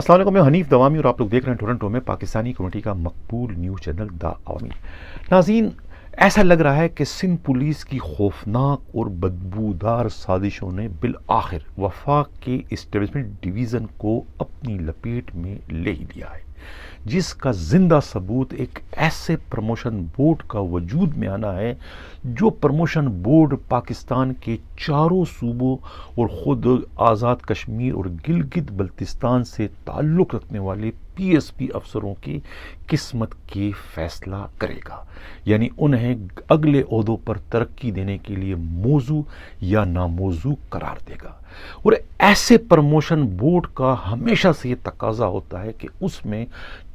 अस्सलाम वालेकुम, मैं हनीफ दवामी और आप लोग देख रहे हैं टोरंटो में पाकिस्तानी कम्युनिटी का मकबूल न्यूज़ चैनल द अवामी। नाज़रीन, ऐसा लग रहा है कि सिंध पुलिस की खौफनाक और बदबूदार साजिशों ने बिल आखिर वफाक के इस्टेब्लिशमेंट डिवीज़न को अपनी लपेट में ले ही लिया है, जिसका जिंदा सबूत एक ऐसे प्रमोशन बोर्ड का वजूद में आना है जो प्रमोशन बोर्ड पाकिस्तान के चारों सूबों और ख़ुद आज़ाद कश्मीर और गिलगित बल्तिस्तान से ताल्लुक़ रखने वाले पीएसपी अफसरों की किस्मत के फैसला करेगा, यानी उन्हें अगले ओहदों पर तरक्की देने के लिए मौजू या नामौजू करार देगा। और ऐसे प्रमोशन बोर्ड का हमेशा से ये तकाजा होता है कि उसमें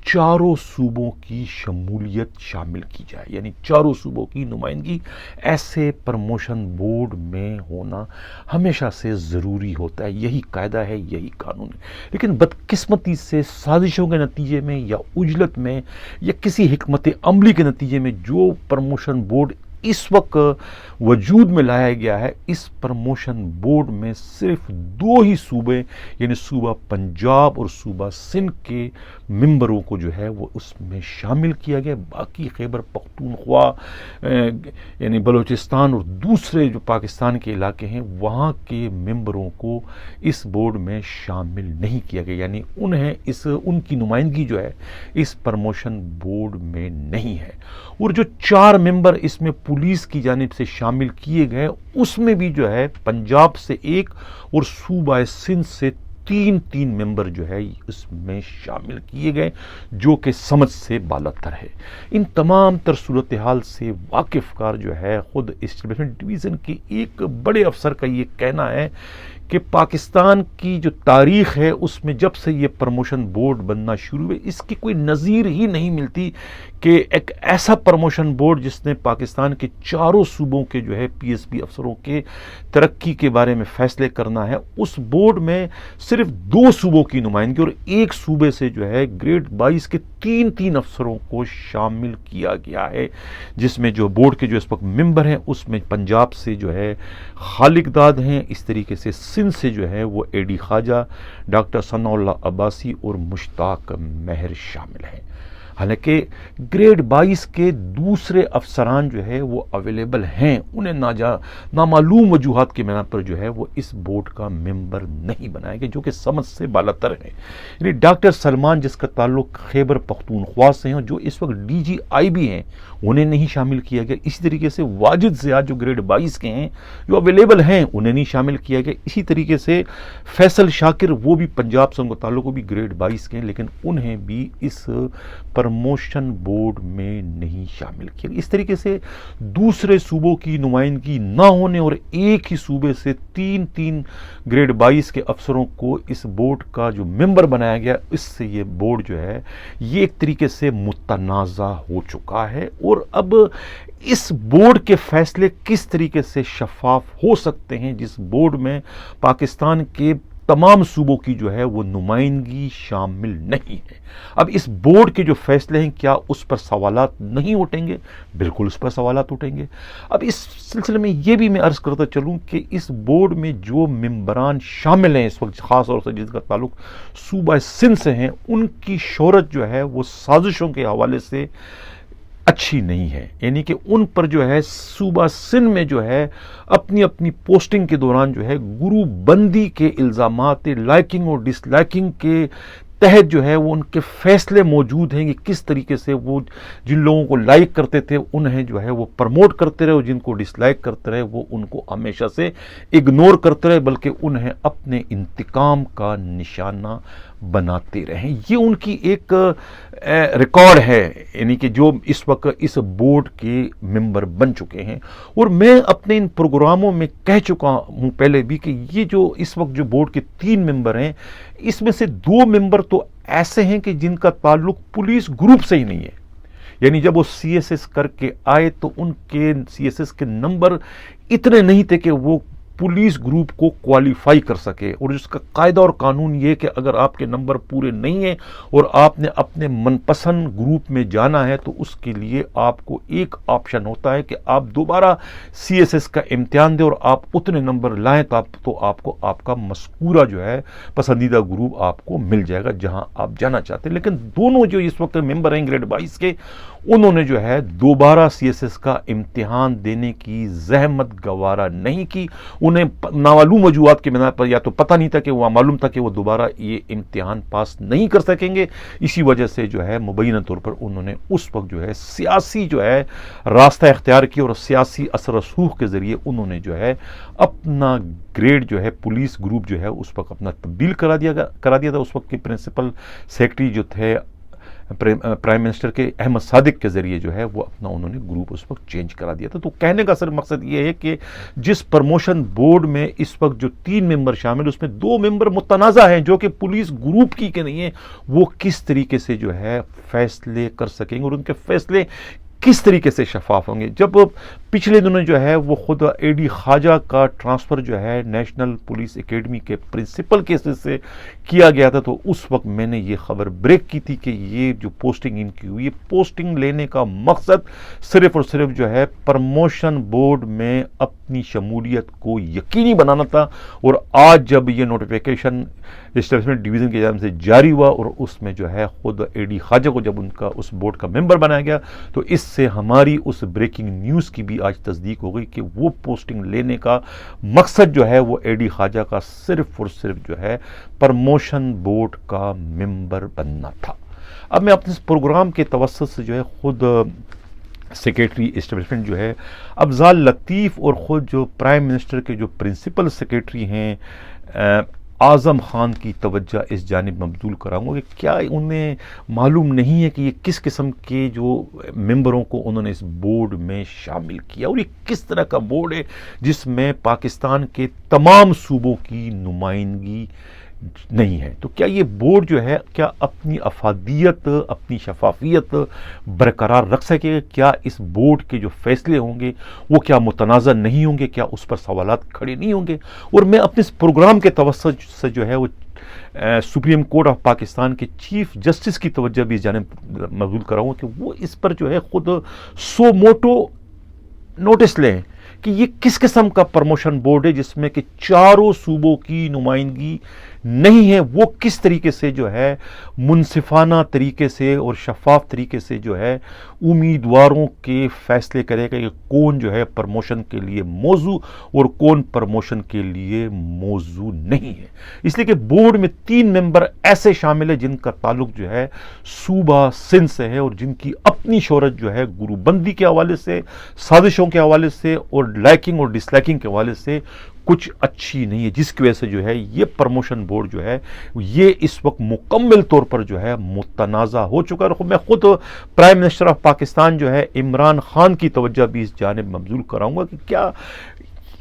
चारों सूबों की शमूलियत शामिल की जाए, यानी चारों सूबों की नुमाइंदगी ऐसे प्रमोशन बोर्ड में होना हमेशा से ज़रूरी होता है। यही कायदा है, यही कानून है। लेकिन बदकिस्मती से साजिशों के नतीजे में या उजलत में या किसी हिकमत अमली के नतीजे में जो प्रमोशन बोर्ड इस वक्त वजूद में लाया गया है, इस प्रमोशन बोर्ड में सिर्फ दो ही सूबे यानी सूबा पंजाब और सूबा सिंध के मेंबरों को जो है वो उसमें शामिल किया गया। बाकी खैबर पख्तूनख्वा यानी बलूचिस्तान और दूसरे जो पाकिस्तान के इलाके हैं वहाँ के मेंबरों को इस बोर्ड में शामिल नहीं किया गया, यानी उन्हें उनकी नुमाइंदगी जो है इस प्रमोशन बोर्ड में नहीं है। और जो 4 मेंबर इसमें पुलिस की जानिब से शामिल किए गए उसमें भी जो है पंजाब से 1 और सूबा सिंध से 3 मेंबर जो है इसमें शामिल किए गए, जो कि समझ से बालातर है। इन तमाम तर सूरत हाल से वाकिफ़कार जो है ख़ुद इस्टेब्लिशमेंट डिवीज़न के एक बड़े अफसर का ये कहना है कि पाकिस्तान की जो तारीख़ है उसमें जब से ये प्रमोशन बोर्ड बनना शुरू हुए इसकी कोई नज़ीर ही नहीं मिलती कि एक ऐसा प्रमोशन बोर्ड जिसने पाकिस्तान के चारों सूबों के जो है पीएसपी अफसरों के तरक्की के बारे में फ़ैसले करना है। उस बोर्ड में सिर्फ 2 सूबों की नुमाइंदगी और 1 सूबे से जो है ग्रेड 22 के 3 अफसरों को शामिल किया गया है, जिसमें जो बोर्ड के जो इस वक्त मेंबर हैं उसमें पंजाब से जो है खालिक दाद हैं, इस तरीके से सिंध से जो है वो एडी ख्वाजा, डॉक्टर सनाउल्लाह अब्बासी और मुश्ताक महर शामिल हैं। हालांकि ग्रेड 22 के दूसरे अफसरान जो है वो अवेलेबल हैं, उन्हें नामालूम वजूहात की बिना पर जो है वो इस बोर्ड का मेंबर नहीं बनाया गया, जो कि समझ से बालातर है। यानी डॉक्टर सलमान जिसका ताल्लुक खैबर पख्तूनख्वा से हैं, जो इस वक्त DGIB हैं, उन्हें नहीं शामिल किया गया। इसी तरीके से वाजिद ज़ियाद जो ग्रेड 22 के हैं जो अवेलेबल हैं उन्हें नहीं शामिल किया गया। इसी तरीके से फैसल शाकिर वो भी पंजाब से उनका ताल्लुक, वो भी ग्रेड 22 के हैं, लेकिन उन्हें भी इस प्रमोशन बोर्ड में नहीं शामिल किया। इस तरीके से दूसरे सूबों की नुमाइंदगी ना होने और एक ही सूबे से 3 ग्रेड 22 के अफसरों को इस बोर्ड का जो मेंबर बनाया गया, इससे ये बोर्ड जो है ये एक तरीके से मुतनाज़ा हो चुका है। और अब इस बोर्ड के फैसले किस तरीके से शफाफ हो सकते हैं जिस बोर्ड में पाकिस्तान के तमाम सूबों की जो है वो नुमाइंदगी शामिल नहीं है। अब इस बोर्ड के जो फैसले हैं क्या उस पर सवालात नहीं उठेंगे? बिल्कुल उस पर सवालात उठेंगे। अब इस सिलसिले में ये भी मैं अर्ज़ करता चलूँ कि इस बोर्ड में जो मेंबरान शामिल हैं इस वक्त, ख़ास तौर से जिसका ताल्लुक सूबा सिंध से हैं, उनकी शोहरत जो है वो साजिशों के हवाले से अच्छी नहीं है। यानी कि उन पर जो है सूबा सिंध में जो है अपनी अपनी पोस्टिंग के दौरान जो है गुरु बंदी के इल्ज़ामात, लाइकिंग और डिसलाइकिंग के तहत जो है वो उनके फैसले मौजूद हैं कि किस तरीके से वो जिन लोगों को लाइक करते थे उन्हें जो है वो प्रमोट करते रहे और जिनको डिसलाइक करते रहे वो उनको हमेशा से इग्नोर करते रहे, बल्कि उन्हें अपने इंतकाम का निशाना बनाते रहे। ये उनकी एक रिकॉर्ड है, यानी कि जो इस वक्त इस बोर्ड के मेंबर बन चुके हैं। और मैं अपने इन प्रोग्रामों में कह चुका हूँ पहले भी कि ये जो इस वक्त जो बोर्ड के 3 मेंबर हैं, इसमें से 2 मेंबर तो ऐसे हैं कि जिनका ताल्लुक पुलिस ग्रुप से ही नहीं है। यानी जब वो CSS करके आए तो उनके CSS के नंबर इतने नहीं थे कि वो पुलिस ग्रुप को क्वालिफाई कर सके, और जिसका कायदा और कानून ये कि अगर आपके नंबर पूरे नहीं हैं और आपने अपने मनपसंद ग्रुप में जाना है तो उसके लिए आपको एक ऑप्शन होता है कि आप दोबारा CSS का इम्तिहान दें और आप उतने नंबर लाएं तो आपको आपका मस्कूरा जो है पसंदीदा ग्रुप आपको मिल जाएगा जहां आप जाना चाहते हैं। लेकिन दोनों जो इस वक्त मेंबर हैं ग्रेड 22 के, उन्होंने जो है दोबारा CSS का इम्तिहान देने की जहमत गवारा नहीं की। उन्हें नामालूम वजूहात के बिना पर या तो पता नहीं था कि वो मालूम था कि वो दोबारा ये इम्तिहान पास नहीं कर सकेंगे। इसी वजह से जो है मुबैना तौर पर उन्होंने उस वक्त जो है सियासी जो है रास्ता इख्तियार किया और सियासी असर रसूख के ज़रिए उन्होंने जो है अपना ग्रेड जो है पुलिस ग्रुप जो है उस वक्त अपना तब्दील करा दिया था। उस वक्त के प्रिंसिपल सेक्रेटरी जो थे प्राइम मिनिस्टर के अहमद सादिक के ज़रिए जो है वो अपना उन्होंने ग्रुप उस वक्त चेंज करा दिया था। तो कहने का सिर्फ मकसद ये है कि जिस प्रमोशन बोर्ड में इस वक्त जो 3 मेंबर शामिल, उसमें 2 मेंबर मुतनाज़ा हैं जो कि पुलिस ग्रुप की के नहीं है, वो किस तरीके से जो है फैसले कर सकेंगे और उनके फैसले किस तरीके से शफाफ होंगे। जब पिछले दिनों जो है वो खुद AD ख्वाजा का ट्रांसफ़र जो है नेशनल पुलिस एकेडमी के प्रिंसिपल केसेस से किया गया था, तो उस वक्त मैंने ये खबर ब्रेक की थी कि ये जो पोस्टिंग इनकी हुई है, पोस्टिंग लेने का मकसद सिर्फ और सिर्फ जो है प्रमोशन बोर्ड में अपनी शमूलियत को यकीनी बनाना था। और आज जब ये नोटिफिकेशन एस्टेब्लिशमेंट डिवीज़न की जानिब से जारी हुआ और उसमें जो है खुद AD ख्वाजा को जब उनका उस बोर्ड का मेंबर बनाया गया, तो इससे हमारी उस ब्रेकिंग न्यूज़ की भी आज तस्दीक हो गई कि वो पोस्टिंग लेने का मकसद जो है वो AD ख्वाजा का सिर्फ और सिर्फ जो है प्रमोशन बोर्ड का मेंबर बनना था। अब मैं अपने इस प्रोग्राम के तवस्सुत से जो है खुद सेक्रेटरी एस्टेब्लिशमेंट जो है अफजाल लतीफ़ और ख़ुद जो प्राइम मिनिस्टर के जो प्रिंसिपल सेक्रेटरी हैं आज़म ख़ान की तवज्जो इस जानिब मबज़ूल कराऊंगा कि क्या उन्हें मालूम नहीं है कि ये किस किस्म के जो मेंबरों को उन्होंने इस बोर्ड में शामिल किया और ये किस तरह का बोर्ड है जिसमें पाकिस्तान के तमाम सूबों की नुमाइंदगी नहीं है। तो क्या ये बोर्ड जो है क्या अपनी अफादियत, अपनी शफाफियत बरकरार रख सकेगा? क्या इस बोर्ड के जो फैसले होंगे वो क्या मुतनाज़ा नहीं होंगे? क्या उस पर सवालात खड़े नहीं होंगे? और मैं अपने इस प्रोग्राम के तवस्सुत से जो है वो सुप्रीम कोर्ट ऑफ पाकिस्तान के चीफ जस्टिस की तवज्जो भी इस जानिब मबज़ूल कराऊंगा कि वो इस पर जो है खुद सो मोटो नोटिस लें कि ये किस किस्म का प्रमोशन बोर्ड है जिसमें कि चारों सूबों की नुमाइंदगी नहीं है। वो किस तरीके से जो है मुनसिफाना तरीके से और शफाफ तरीके से जो है उम्मीदवारों के फैसले करेगा कि कौन जो है प्रमोशन के लिए मौजू और कौन प्रमोशन के लिए मौजू नहीं है। इसलिए कि बोर्ड में 3 मेंबर ऐसे शामिल है जिनका ताल्लुक जो है सूबा सिंध से है और जिनकी अपनी शोहरत जो है गुरुबंदी के हवाले से, साजिशों के हवाले से और लाइकिंग और डिसलाइकिंग के हवाले से कुछ अच्छी नहीं है, जिसकी वजह से जो है ये प्रमोशन बोर्ड जो है ये इस वक्त मुकम्मल तौर पर जो है मुतनाज़ा हो चुका है। मैं खुद प्राइम मिनिस्टर ऑफ पाकिस्तान जो है इमरान खान की तवज्जो भी इस जानिब मबज़ूल कराऊंगा कि क्या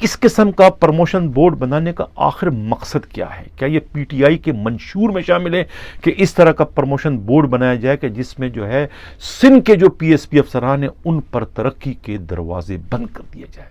इस किस्म का प्रमोशन बोर्ड बनाने का आखिर मकसद क्या है। क्या ये PTI के मंशूर में शामिल है कि इस तरह का प्रमोशन बोर्ड बनाया जाए कि जिसमें जो है सिंध के जो PSP अफसरान हैं उन पर तरक्की के दरवाजे बंद कर दिए जाए।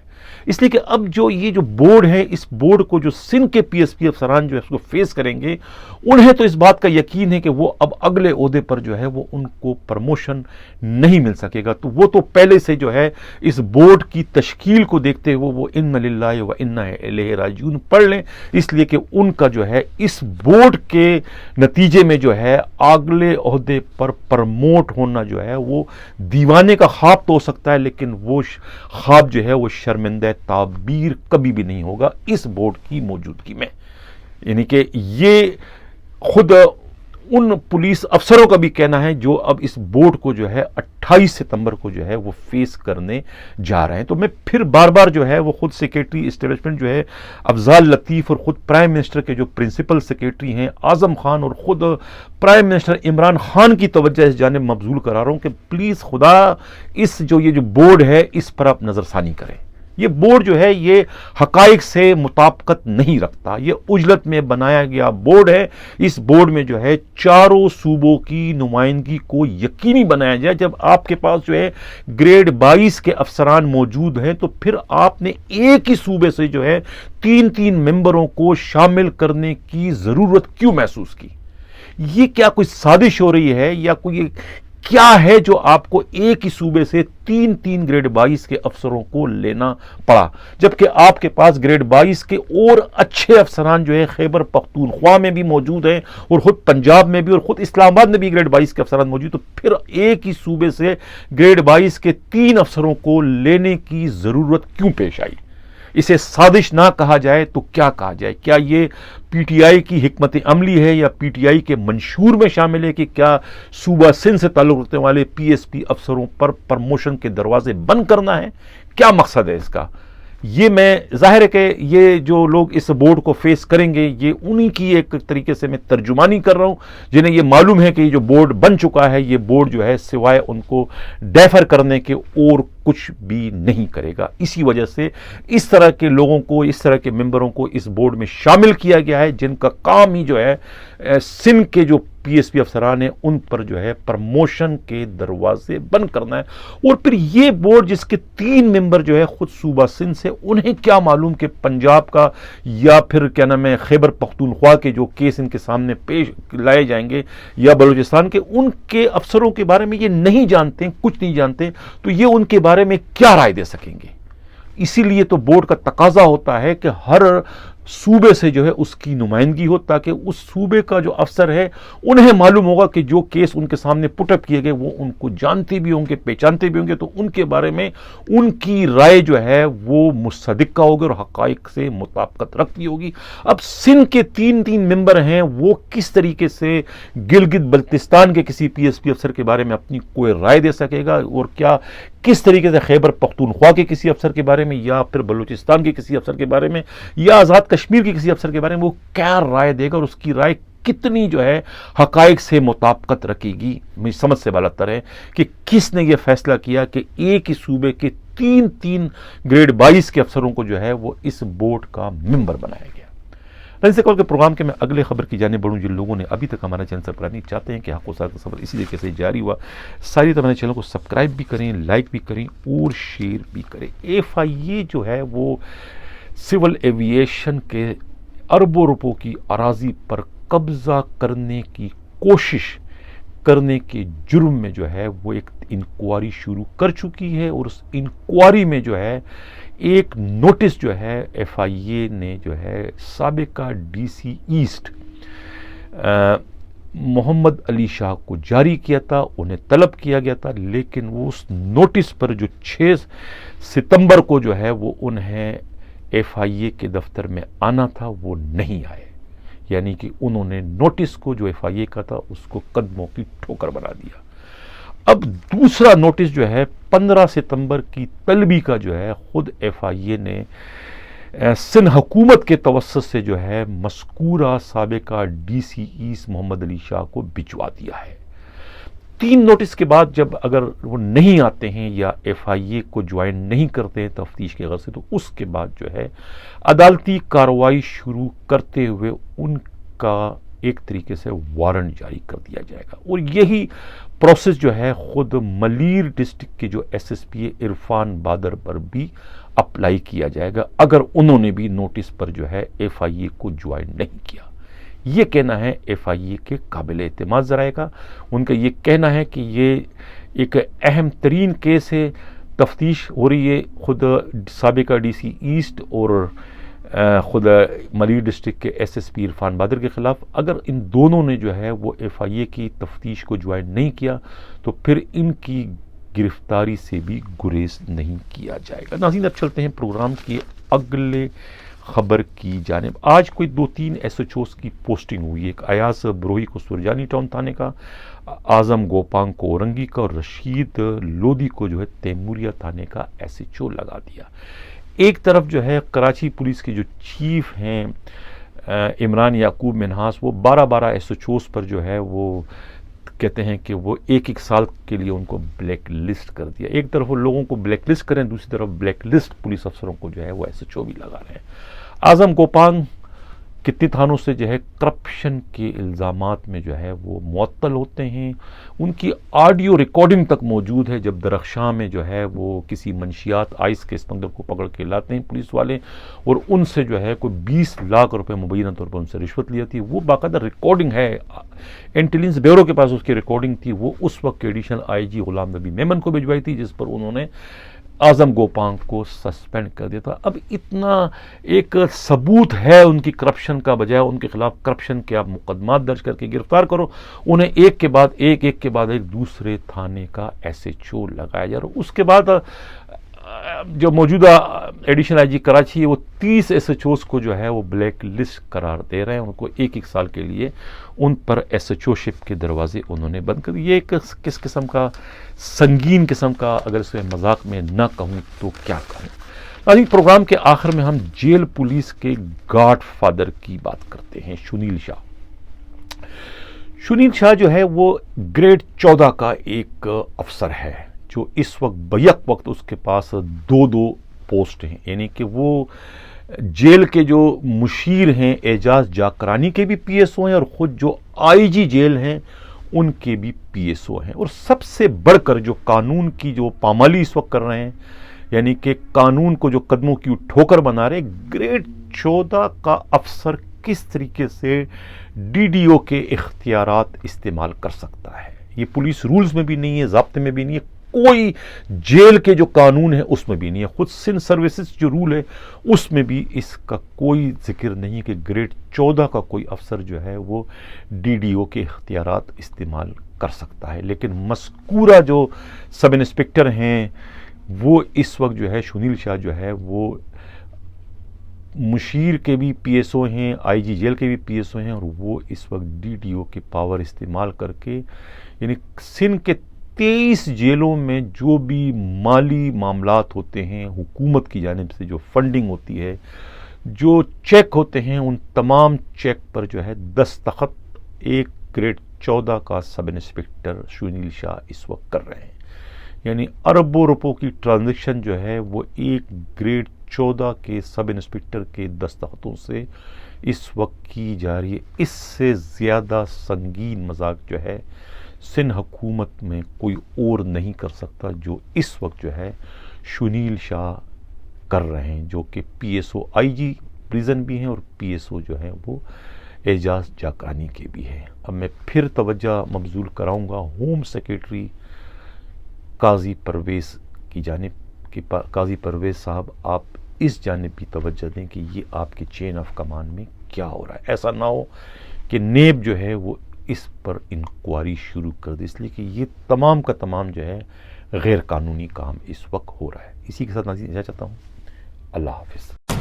इसलिए कि अब जो ये जो बोर्ड है, इस बोर्ड को जो सिंध के PSP अफसरान जो है उसको फेस करेंगे, उन्हें तो इस बात का यकीन है कि वो अब अगले ओहदे पर जो है वो उनको प्रमोशन नहीं मिल सकेगा। तो वो तो पहले से जो है इस बोर्ड की तश्कील को देखते हुए वो इन्ना लिल्लाहि व इन्ना इलैहि राजिऊन पढ़ लें, इसलिए कि उनका जो है इस बोर्ड के नतीजे में जो है अगले ओहदे पर प्रमोट होना जो है वो दीवाने का ख्वाब तो हो सकता है, लेकिन वो ख्वाब जो है वो शर्मिंदा ताबीर कभी भी नहीं होगा इस बोर्ड की मौजूदगी में। यानी कि ये खुद उन पुलिस अफसरों का भी कहना है जो अब इस बोर्ड को जो है 28 सितंबर को जो है वो फेस करने जा रहे हैं। तो मैं फिर बार बार जो है वो खुद सेक्रेटरी एस्टेब्लिशमेंट जो है अफजाल लतीफ़ और खुद प्राइम मिनिस्टर के जो प्रिंसिपल सेक्रेटरी हैं आज़म खान और खुद प्राइम मिनिस्टर इमरान खान की तवज्जो इस जानिब मबज़ूल करा रहा हूँ कि प्लीज़ खुदा इस जो ये जो बोर्ड है इस पर आप नज़रसानी करें। یہ بورڈ جو ہے یہ حقائق سے مطابقت نہیں رکھتا، یہ عجلت میں بنایا گیا بورڈ ہے۔ اس بورڈ میں جو ہے چاروں صوبوں کی نمائندگی کو یقینی بنایا جائے۔ جب آپ کے پاس جو ہے گریڈ 22 کے افسران موجود ہیں تو پھر آپ نے ایک ہی صوبے سے جو ہے تین ممبروں کو شامل کرنے کی ضرورت کیوں محسوس کی؟ یہ کیا کوئی سازش ہو رہی ہے یا کوئی کیا ہے جو آپ کو ایک ہی صوبے سے تین گریڈ 22 کے افسروں کو لینا پڑا، جبکہ آپ کے پاس گریڈ 22 کے اور اچھے افسران جو ہے خیبر پختونخوا میں بھی موجود ہیں اور خود پنجاب میں بھی اور خود اسلام آباد میں بھی گریڈ 22 کے افسران موجود، تو پھر ایک ہی صوبے سے گریڈ 22 کے 3 افسروں کو لینے کی ضرورت کیوں پیش آئی؟ اسے سازش نہ کہا جائے تو کیا کہا جائے؟ کیا یہ پی ٹی آئی کی حکمت عملی ہے یا پی ٹی آئی کے منشور میں شامل ہے کہ کیا صوبہ سندھ سے تعلق رکھنے والے پی ایس پی افسروں پر پرموشن کے دروازے بند کرنا ہے؟ کیا مقصد ہے اس کا؟ یہ میں ظاہر ہے کہ یہ جو لوگ اس بورڈ کو فیس کریں گے یہ انہی کی ایک طریقے سے میں ترجمانی کر رہا ہوں، جنہیں یہ معلوم ہے کہ یہ جو بورڈ بن چکا ہے یہ بورڈ جو ہے سوائے ان کو ڈیفر کرنے کے اور کچھ بھی نہیں کرے گا۔ اسی وجہ سے اس طرح کے لوگوں کو، اس طرح کے ممبروں کو اس بورڈ میں شامل کیا گیا ہے جن کا کام ہی جو ہے سندھ کے جو پی ایس پی افسران ہیں ان پر جو ہے پرموشن کے دروازے بند کرنا ہے۔ اور پھر یہ بورڈ جس کے 3 ممبر جو ہے خود صوبہ سندھ سے، انہیں کیا معلوم کہ پنجاب کا یا پھر کیا نام ہے خیبر پختونخوا کے جو کیس ان کے سامنے پیش لائے جائیں گے یا بلوچستان کے، ان کے افسروں کے بارے میں یہ نہیں جانتے، کچھ نہیں جانتے، تو یہ ان کے بارے میں کیا رائے دے سکیں گے؟ اسی لیے تو بورڈ کا تقاضا ہوتا ہے کہ ہر صوبے سے جو ہے اس کی نمائندگی ہو، تاکہ اس صوبے کا جو افسر ہے انہیں معلوم ہوگا کہ جو کیس ان کے سامنے پٹ اپ کیے گئے وہ ان کو جانتے بھی ہوں گے، پہچانتے بھی ہوں گے، تو ان کے بارے میں ان کی رائے جو ہے وہ مصدقہ ہوگی اور حقائق سے مطابقت رکھتی ہوگی۔ اب سندھ کے 3 ممبر ہیں، وہ کس طریقے سے گلگت بلتستان کے کسی پی ایس پی افسر کے بارے میں اپنی کوئی رائے دے سکے گا، اور کیا کس طریقے سے خیبر پختونخوا کے کسی افسر کے بارے میں یا پھر بلوچستان کے کسی افسر کے بارے میں یا آزاد کشمیر کے کسی افسر کے بارے میں وہ کیا رائے دے گا اور اس کی رائے کتنی جو ہے حقائق سے مطابقت رکھے گی؟ میری سمجھ سے بالاتر ہے کہ کس نے یہ فیصلہ کیا کہ ایک ہی صوبے کے 3 گریڈ 22 کے افسروں کو جو ہے وہ اس بورڈ کا ممبر بنایا گیا۔ ناظرین سے کال کے پروگرام کے میں اگلے خبر کی جانب بڑھوں۔ جن لوگوں نے ابھی تک ہمارا چینل سبسکرائب نہیں چاہتے ہیں کہ حق و ساتھ کا سفر اسی طریقے سے جاری ہوا، ساری طرح چینل کو سبسکرائب بھی کریں، لائک بھی کریں اور شیئر بھی کریں۔ ایف آئی اے جو ہے وہ سول ایوییشن کے اربوں روپوں کی اراضی پر قبضہ کرنے کی کوشش کرنے کے جرم میں جو ہے وہ ایک انکوائری شروع کر چکی ہے، اور اس انکوائری میں جو ہے ایک نوٹس جو ہے ایف آئی اے نے جو ہے سابقہ ڈی سی ایسٹ محمد علی شاہ کو جاری کیا تھا، انہیں طلب کیا گیا تھا، لیکن وہ اس نوٹس پر جو 6 ستمبر کو جو ہے وہ انہیں ایف آئی اے کے دفتر میں آنا تھا وہ نہیں آئے، یعنی کہ انہوں نے نوٹس کو جو ایف آئی اے کا تھا اس کو قدموں کی ٹھوکر بنا دیا۔ اب دوسرا نوٹس جو ہے 15 ستمبر کی طلبی کا جو ہے خود ایف آئی اے نے سندھ حکومت کے توسط سے جو ہے مذکورہ سابقہ ڈی سی ایسٹ محمد علی شاہ کو بھجوا دیا ہے۔ 3 نوٹس کے بعد جب اگر وہ نہیں آتے ہیں یا ایف آئی اے کو جوائن نہیں کرتے ہیں تفتیش کے غرض سے، تو اس کے بعد جو ہے عدالتی کارروائی شروع کرتے ہوئے ان کا ایک طریقے سے وارنٹ جاری کر دیا جائے گا، اور یہی پروسیس جو ہے خود ملیر ڈسٹرکٹ کے جو S S P Irfan Badar پر بھی اپلائی کیا جائے گا اگر انہوں نے بھی نوٹس پر جو ہے ایف آئی اے کو جوائن نہیں کیا۔ یہ کہنا ہے ایف آئی اے کے قابل اعتماد ذرائع کا، ان کا یہ کہنا ہے کہ یہ ایک اہم ترین کیس ہے، تفتیش ہو رہی ہے خود سابقہ ڈی سی ایسٹ اور خود ملیر ڈسٹرکٹ کے S S P Irfan bother کے خلاف۔ اگر ان دونوں نے جو ہے وہ ایف آئی اے کی تفتیش کو جوائن نہیں کیا تو پھر ان کی گرفتاری سے بھی گریز نہیں کیا جائے گا۔ ناظرین اب چلتے ہیں پروگرام کی اگلے خبر کی جانب۔ آج کوئی 2-3 ایس ایچ اوز کی پوسٹنگ ہوئی، ایک ایاز بروہی کو سرجانی ٹاؤن تھانے کا، اعظم گوپانگ کو اورنگی کا، اور رشید لودھی کو جو ہے تیموریہ تھانے کا ایس ایچ او لگا دیا۔ ایک طرف جو ہے کراچی پولیس کے جو چیف ہیں عمران یعقوب منہاس، وہ 12 ایس ایچ اوز پر جو ہے وہ کہتے ہیں کہ وہ ایک سال کے لیے ان کو بلیک لسٹ کر دیا. ایک طرف وہ لوگوں کو بلیک لسٹ کریں, دوسری طرف بلیک لسٹ پولیس افسروں کو جو ہے وہ SHO بھی لگا رہے ہیں. اعظم گوپانگ کتنے تھانوں سے جو ہے کرپشن کے الزامات میں جو ہے وہ معطل ہوتے ہیں. ان کی آڈیو ریکارڈنگ تک موجود ہے جب درخشاں میں جو ہے وہ کسی منشیات آئس کے اسمگلر کو پکڑ کے لاتے ہیں پولیس والے, اور ان سے جو ہے کوئی 20 لاکھ روپے مبینہ طور پر ان سے رشوت لی جاتی ہے. وہ باقاعدہ ریکارڈنگ ہے, انٹیلیجنس بیورو کے پاس اس کی ریکارڈنگ تھی. وہ اس وقت کے ایڈیشنل IG غلام نبی میمن کو بھجوائی تھی, جس پر انہوں نے اعظم گوپانگ کو سسپینڈ کر دیا تھا. اب اتنا ایک ثبوت ہے ان کی کرپشن کا, بجائے ان کے خلاف کرپشن کے آپ مقدمات درج کر کے گرفتار کرو, انہیں ایک کے بعد ایک دوسرے تھانے کا SHO لگایا جا رہا. اس کے بعد جو موجودہ ایڈیشنل IG کراچی ہے وہ 30 SHOs کو جو ہے وہ بلیک لسٹ قرار دے رہے ہیں. ان کو ایک سال کے لیے ان پر SHO شپ کے دروازے انہوں نے بند کر دیے. یہ ایک کس قسم کا سنگین قسم کا, اگر اسے مذاق میں نہ کہوں تو کیا کہوں. ناظرین, پروگرام کے آخر میں ہم جیل پولیس کے گاڈ فادر کی بات کرتے ہیں, شنیل شاہ. شنیل شاہ جو ہے وہ گریڈ 14 کا ایک افسر ہے جو اس وقت بیک وقت اس کے پاس 2 پوسٹ ہیں. یعنی کہ وہ جیل کے جو مشیر ہیں اعجاز جاکرانی کے بھی PSO ہیں, اور خود جو IG جیل ہیں ان کے بھی PSO ہیں. اور سب سے بڑھ کر جو قانون کی جو پامالی اس وقت کر رہے ہیں, یعنی کہ قانون کو جو قدموں کی ٹھوکر بنا رہے, گریڈ 14 کا افسر کس طریقے سے DDO کے اختیارات استعمال کر سکتا ہے. یہ پولیس رولز میں بھی نہیں ہے, ضابطے میں بھی نہیں ہے, کوئی جیل کے جو قانون ہے اس میں بھی نہیں ہے. خود سندھ سروسز جو رول ہے اس میں بھی اس کا کوئی ذکر نہیں ہے کہ گریڈ 14 کا کوئی افسر جو ہے وہ DDO کے اختیارات استعمال کر سکتا ہے. لیکن مذکورہ جو سب انسپکٹر ہیں وہ اس وقت جو ہے شنیل شاہ جو ہے وہ مشیر کے بھی PSO ہیں, IG جیل کے بھی PSO ہیں, اور وہ اس وقت DDO کے پاور استعمال کر کے, یعنی سندھ کے 23 جیلوں میں جو بھی مالی معاملات ہوتے ہیں, حکومت کی جانب سے جو فنڈنگ ہوتی ہے, جو چیک ہوتے ہیں, ان تمام چیک پر جو ہے دستخط ایک گریڈ 14 کا سب انسپکٹر شنیل شاہ اس وقت کر رہے ہیں. یعنی اربوں روپوں کی ٹرانزیکشن جو ہے وہ ایک گریڈ 14 کے سب انسپکٹر کے دستخطوں سے اس وقت کی جا رہی ہے. اس سے زیادہ سنگین مذاق جو ہے سندھ حکومت میں کوئی اور نہیں کر سکتا جو اس وقت جو ہے شنیل شاہ کر رہے ہیں, جو کہ PSO IG پریزن بھی ہیں اور PSO جو ہیں وہ اعجاز جاکرانی کے بھی ہیں. اب میں پھر توجہ مبذول کراؤں گا ہوم سیکریٹری قاضی پرویز کی جانب کہ قاضی پرویز صاحب آپ اس جانب بھی توجہ دیں کہ یہ آپ کے چین آف کمانڈ میں کیا ہو رہا ہے. ایسا نہ ہو کہ نیب جو ہے وہ اس پر انکوائری شروع کر دے, اس لیے کہ یہ تمام کا تمام جو ہے غیر قانونی کام اس وقت ہو رہا ہے. اسی کے ساتھ ناظرین اجازت چاہتا ہوں. اللہ حافظ.